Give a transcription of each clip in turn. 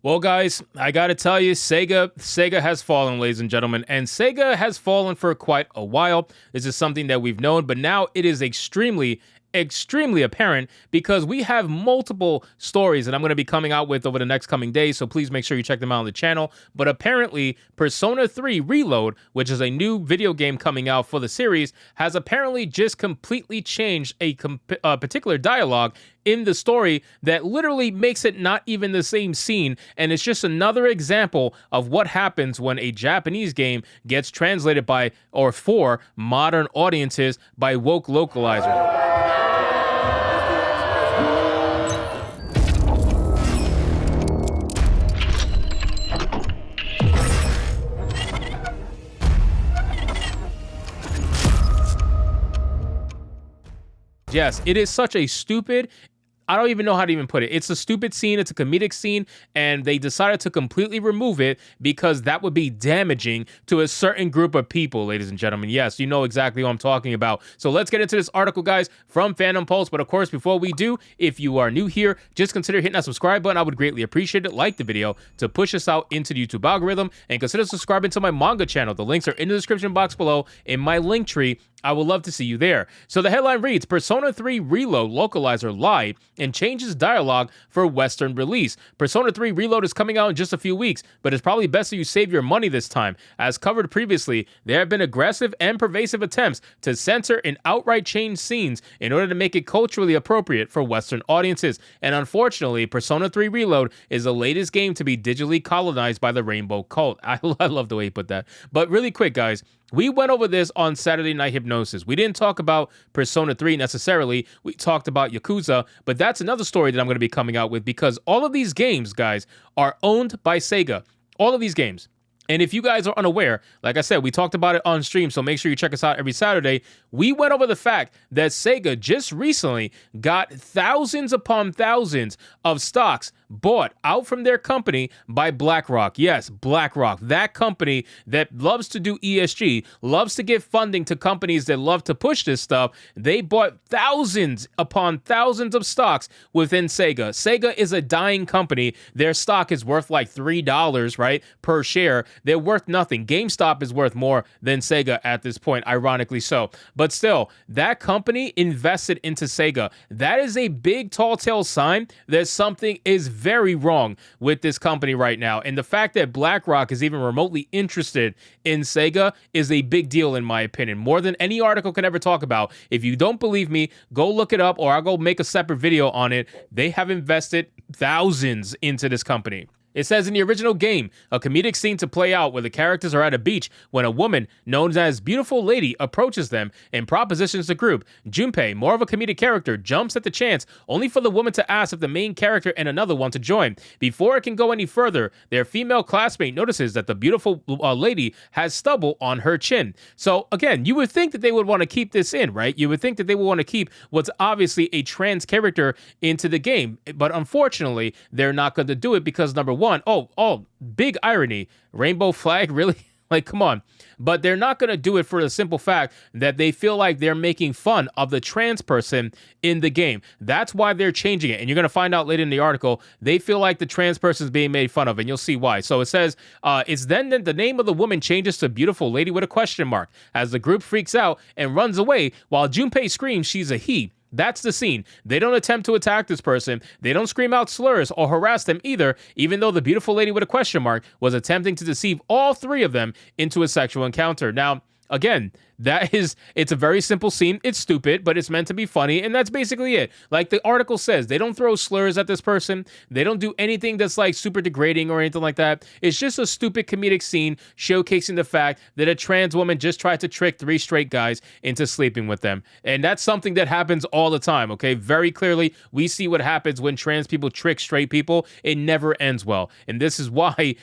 Well, guys, I gotta tell you, Sega has fallen, ladies and gentlemen, and Sega has fallen for quite a while. This is something that we've known, but now it is extremely apparent because we have multiple stories that I'm going to be coming out with over the next coming days, so please make sure you check them out on the channel. But apparently, Persona 3 Reload, which is a new video game coming out for the series, has apparently just completely changed a particular dialogue in the story that literally makes it not even the same scene, and it's just another example of what happens when a Japanese game gets translated by or for modern audiences by woke localizers. Yes, it is such a stupid, I don't even know how to even put it. It's a stupid scene. It's a comedic scene, and they decided to completely remove it because that would be damaging to a certain group of people, ladies and gentlemen. Yes, you know exactly what I'm talking about. So let's get into this article, guys, from Phantom Pulse. But of course, before we do, if you are new here, just consider hitting that subscribe button. I would greatly appreciate it. Like the video to push us out into the YouTube algorithm, and consider subscribing to my manga channel. The links are in the description box below in my link tree. I would love to see you there. So the headline reads, Persona 3 Reload Localizer lied and changes dialogue for Western release. Persona 3 Reload is coming out in just a few weeks, but it's probably best that you save your money this time. As covered previously, there have been aggressive and pervasive attempts to censor and outright change scenes in order to make it culturally appropriate for Western audiences. And unfortunately, Persona 3 Reload is the latest game to be digitally colonized by the Rainbow Cult. I love the way he put that. But really quick, guys, we went over this on Saturday Night Hypnosis. We didn't talk about Persona 3 necessarily. We talked about Yakuza, but that's another story that I'm going to be coming out with because all of these games, guys, are owned by Sega. All of these games. And if you guys are unaware, like I said, we talked about it on stream, so make sure you check us out every Saturday. We went over the fact that Sega just recently got thousands upon thousands of stocks bought out from their company by BlackRock. Yes, BlackRock, that company that loves to do ESG, loves to give funding to companies that love to push this stuff. They bought thousands upon thousands of stocks within Sega. Sega is a dying company. Their stock is worth like $3, right, per share. They're worth nothing. GameStop is worth more than Sega at this point, ironically so. But still, that company invested into Sega. That is a big tall tale sign that something is very wrong with this company right now. And the fact that BlackRock is even remotely interested in Sega is a big deal in my opinion, more than any article can ever talk about. If you don't believe me, go look it up or I'll go make a separate video on it. They have invested thousands into this company. It says in the original game, a comedic scene to play out where the characters are at a beach when a woman known as Beautiful Lady approaches them and propositions the group. Junpei, more of a comedic character, jumps at the chance only for the woman to ask if the main character and another want to join. Before it can go any further, their female classmate notices that the beautiful lady has stubble on her chin. So again, you would think that they would want to keep this in, right? You would think that they would want to keep what's obviously a trans character into the game. But unfortunately, they're not going to do it because number one, big irony. Rainbow flag, really? Like, come on. But they're not going to do it for the simple fact that they feel like they're making fun of the trans person in the game. That's why they're changing it. And you're going to find out later in the article, they feel like the trans person is being made fun of, and you'll see why. So it says, it's then that the name of the woman changes to Beautiful Lady with a question mark as the group freaks out and runs away while Junpei screams she's a he. That's the scene. They don't attempt to attack this person. They don't scream out slurs or harass them either, even though the beautiful lady with a question mark was attempting to deceive all three of them into a sexual encounter. Now, again, it's a very simple scene. It's stupid, but it's meant to be funny, and that's basically it. Like the article says, they don't throw slurs at this person. They don't do anything that's like super degrading or anything like that. It's just a stupid comedic scene showcasing the fact that a trans woman just tried to trick three straight guys into sleeping with them. And that's something that happens all the time, okay? Very clearly, we see what happens when trans people trick straight people. It never ends well. And this is why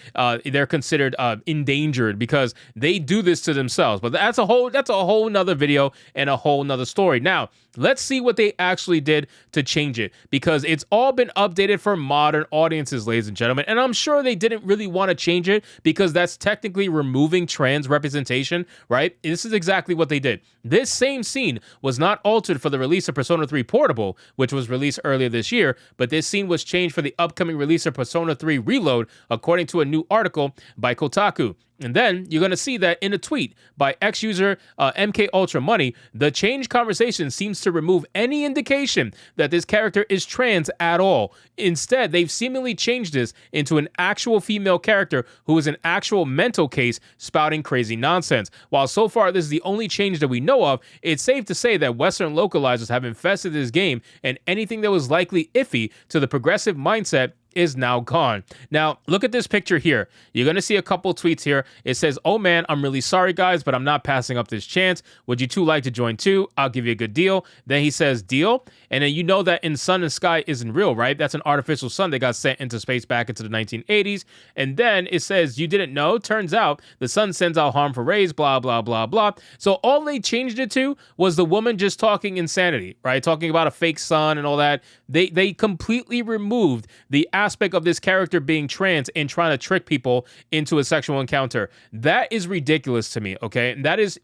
they're considered endangered, because they do this to themselves. But that's a whole that's a whole nother video and a whole nother story. Now, let's see what they actually did to change it, because it's all been updated for modern audiences, ladies and gentlemen. And I'm sure they didn't really want to change it because that's technically removing trans representation, right? This is exactly what they did. This same scene was not altered for the release of Persona 3 Portable, which was released earlier this year, but this scene was changed for the upcoming release of Persona 3 Reload, according to a new article by Kotaku. And then you're going to see that in a tweet by ex-user MK Ultra Money, the change conversation seems to remove any indication that this character is trans at all. Instead, they've seemingly changed this into an actual female character who is an actual mental case spouting crazy nonsense. While so far this is the only change that we know of, it's safe to say that Western localizers have infested this game, and anything that was likely iffy to the progressive mindset is now gone. Now, look at this picture here. You're going to see a couple tweets here. It says, "Oh man, I'm really sorry guys, but I'm not passing up this chance. Would you two like to join too? I'll give you a good deal." Then he says, "Deal." And then you know that in Sun and Sky isn't real, right? That's an artificial sun that got sent into space back into the 1980s. And then it says, "You didn't know? Turns out the sun sends out harmful rays, blah, blah, blah, blah." So all they changed it to was the woman just talking insanity, right? Talking about a fake sun and all that. They completely removed the aspect of this character being trans and trying to trick people into a sexual encounter. That is ridiculous to me, okay? And that is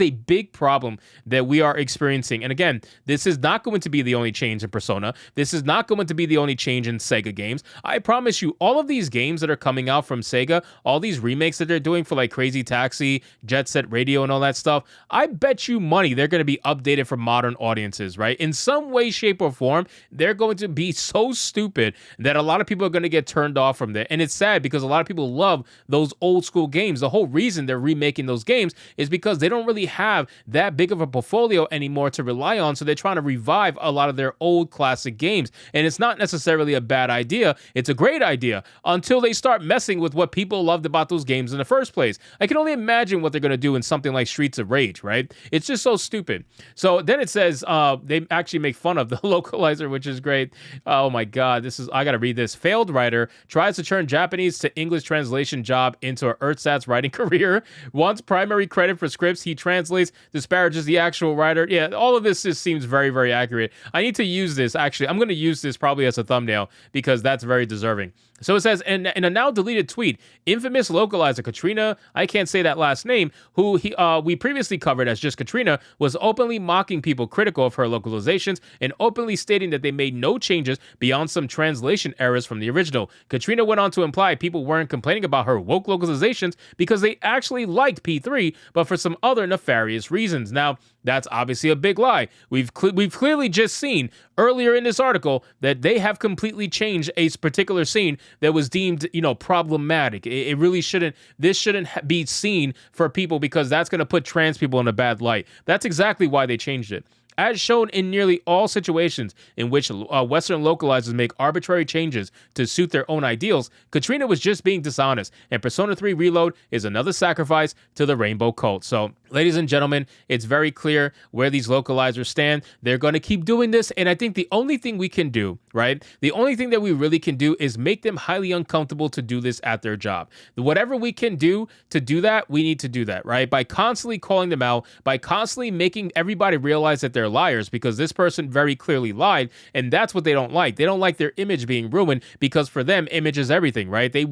a big problem that we are experiencing. And again, this is not going to be the only change in Persona. This is not going to be the only change in Sega games. I promise you, all of these games that are coming out from Sega, all these remakes that they're doing for like Crazy Taxi, Jet Set Radio, and all that stuff, I bet you money they're going to be updated for modern audiences, right? In some way, shape, or form, they're going to be so stupid that a lot of people are going to get turned off from there. And it's sad because a lot of people love those old school games. The whole reason they're remaking those games is because they don't really have that big of a portfolio anymore to rely on. So they're trying to revive a lot of their old classic games. And it's not necessarily a bad idea. It's a great idea until they start messing with what people loved about those games in the first place. I can only imagine what they're going to do in something like Streets of Rage, right? It's just so stupid. So then it says they actually make fun of the localizer, which is great. Oh my God, I got to read this. Failed writer tries to turn Japanese to English translation job into an ersatz writing career. Wants primary credit for scripts he translates, disparages the actual writer. Yeah, all of this just seems very, very accurate. I need to use this. Actually, I'm going to use this probably as a thumbnail because that's very deserving. So it says, in a now deleted tweet, infamous localizer Katrina, I can't say that last name, who we previously covered as just Katrina, was openly mocking people critical of her localizations and openly stating that they made no changes beyond some translation errors from the original. Katrina went on to imply people weren't complaining about her woke localizations because they actually liked P3, but for some other nefarious reasons. Now, that's obviously a big lie. We've clearly just seen earlier in this article that they have completely changed a particular scene that was deemed, problematic. It really shouldn't. This shouldn't be seen for people because that's going to put trans people in a bad light. That's exactly why they changed it. As shown in nearly all situations in which Western localizers make arbitrary changes to suit their own ideals, Katrina was just being dishonest, and Persona 3 Reload is another sacrifice to the Rainbow Cult. So, ladies and gentlemen, it's very clear where these localizers stand. They're going to keep doing this, and I think the only thing we can do, right, the only thing that we really can do is make them highly uncomfortable to do this at their job. Whatever we can do to do that, we need to do that, right? By constantly calling them out, by constantly making everybody realize that they're liars because this person very clearly lied, and that's what they don't like. They don't like their image being ruined because for them, image is everything, right? They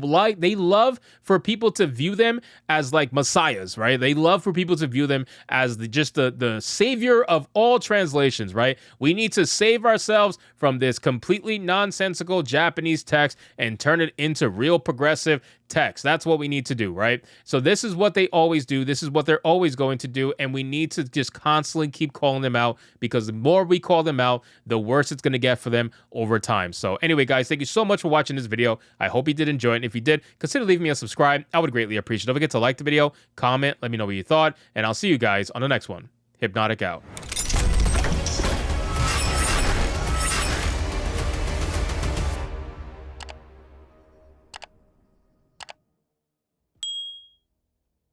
love for people to view them as like messiahs, right? They love for people to view them as the savior of all translations, right? We need to save ourselves from this completely nonsensical Japanese text and turn it into real progressive text. That's what we need to do, right? So this is what they always do. This is what they're always going to do. And we need to just constantly keep calling them out because the more we call them out, the worse it's going to get for them over time. So anyway, guys, thank you so much for watching this video. I hope you did enjoy it. And if you did, consider leaving me a subscribe. I would greatly appreciate it. Don't forget to like the video, comment, let me know what you thought, and I'll see you guys on the next one. Hypnotic out.